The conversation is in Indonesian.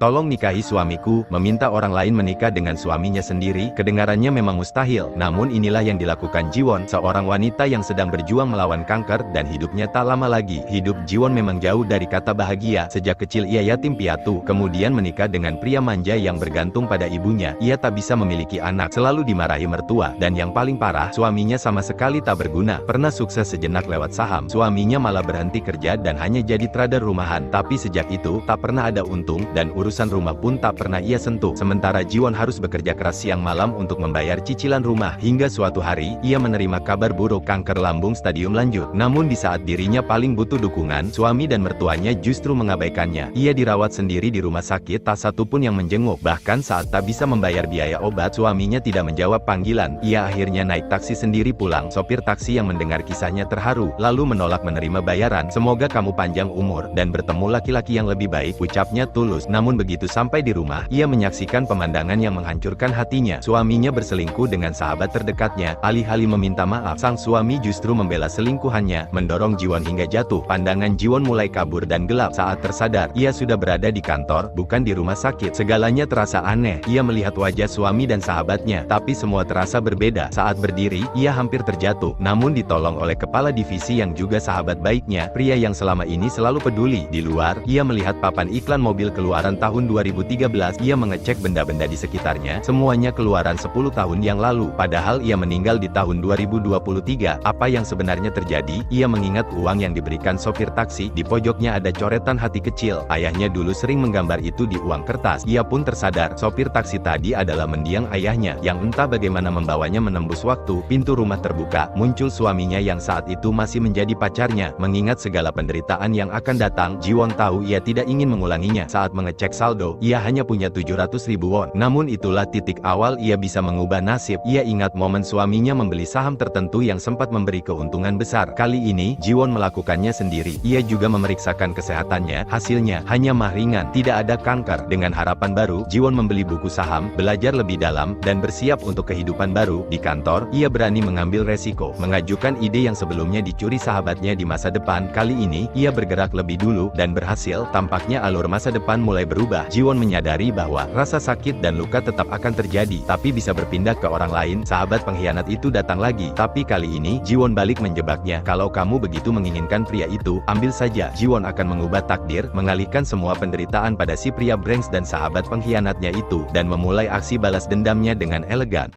tolong nikahi suamiku. Meminta orang lain menikah dengan suaminya sendiri, kedengarannya memang mustahil. Namun inilah yang dilakukan Jiwon, seorang wanita yang sedang berjuang melawan kanker, dan hidupnya tak lama lagi. Hidup Jiwon memang jauh dari kata bahagia. Sejak kecil ia yatim piatu, kemudian menikah dengan pria manja yang bergantung pada ibunya. Ia tak bisa memiliki anak, selalu dimarahi mertua, dan yang paling parah, suaminya sama sekali tak berguna. Pernah sukses sejenak lewat saham, suaminya malah berhenti kerja dan hanya jadi trader rumahan. Tapi sejak itu, tak pernah ada untung, dan urusan rumah pun tak pernah ia sentuh. Sementara Jiwon harus bekerja keras siang malam untuk membayar cicilan rumah. Hingga suatu hari, ia menerima kabar buruk kanker lambung stadium lanjut. Namun di saat dirinya paling butuh dukungan, suami dan mertuanya justru mengabaikannya. Ia dirawat sendiri di rumah sakit, tak satu pun yang menjenguk. Bahkan saat tak bisa membayar biaya obat, suaminya tidak menjawab panggilan. Ia akhirnya naik taksi sendiri pulang. Sopir taksi yang mendengar kisahnya terharu, lalu menolak menerima bayaran. Semoga kamu panjang umur, dan bertemu laki-laki yang lebih baik, ucapnya tulus. Namun begitu sampai di rumah, ia menyaksikan pemandangan yang menghancurkan hatinya. Suaminya berselingkuh dengan sahabat terdekatnya. Alih-alih meminta maaf, sang suami justru membela selingkuhannya, mendorong Jiwon hingga jatuh. Pandangan Jiwon mulai kabur dan gelap. Saat tersadar, ia sudah berada di kantor, bukan di rumah sakit. Segalanya terasa aneh. Ia melihat wajah suami dan sahabatnya, tapi semua terasa berbeda. Saat berdiri, ia hampir terjatuh, namun ditolong oleh kepala divisi yang juga sahabat baiknya, pria yang selama ini selalu peduli. Di luar, ia melihat papan iklan mobil keluaran tahun 2013. Ia mengecek benda-benda di sekitarnya, semuanya keluaran 10 tahun yang lalu, padahal ia meninggal di tahun 2023. Apa yang sebenarnya terjadi? Ia mengingat uang yang diberikan sopir taksi. Di pojoknya ada coretan hati kecil. Ayahnya dulu sering menggambar itu di uang kertas. Ia pun tersadar, sopir taksi tadi adalah mendiang ayahnya, yang entah bagaimana membawanya menembus waktu. Pintu rumah terbuka, muncul suaminya yang saat itu masih menjadi pacarnya. Mengingat segala penderitaan yang akan datang, Jiwon tahu ia tidak ingin mengulanginya. Saat mengecek saldo, ia hanya punya 700.000 won. Namun itulah titik awal ia bisa mengubah nasib. Ia ingat momen suaminya membeli saham tertentu yang sempat memberi keuntungan besar. Kali ini, Jiwon melakukannya sendiri. Ia juga memeriksakan kesehatannya. Hasilnya, hanya mah ringan, tidak ada kanker. Dengan harapan baru, Jiwon membeli buku saham, belajar lebih dalam, dan bersiap untuk kehidupan baru. Di kantor, ia berani mengambil resiko, mengajukan ide yang sebelumnya dicuri sahabatnya di masa depan. Kali ini, ia bergerak lebih dulu, dan berhasil. Tampaknya alur masa depan mulai berubah. Jiwon menyadari bahwa rasa sakit dan luka tetap akan terjadi, tapi bisa berpindah ke orang lain. Sahabat pengkhianat itu datang lagi, tapi kali ini, Jiwon balik menjebaknya. Kalau kamu begitu menginginkan pria itu, ambil saja. Jiwon akan mengubah takdir, mengalihkan semua penderitaan pada si pria brengsek dan sahabat pengkhianatnya itu, dan memulai aksi balas dendamnya dengan elegan.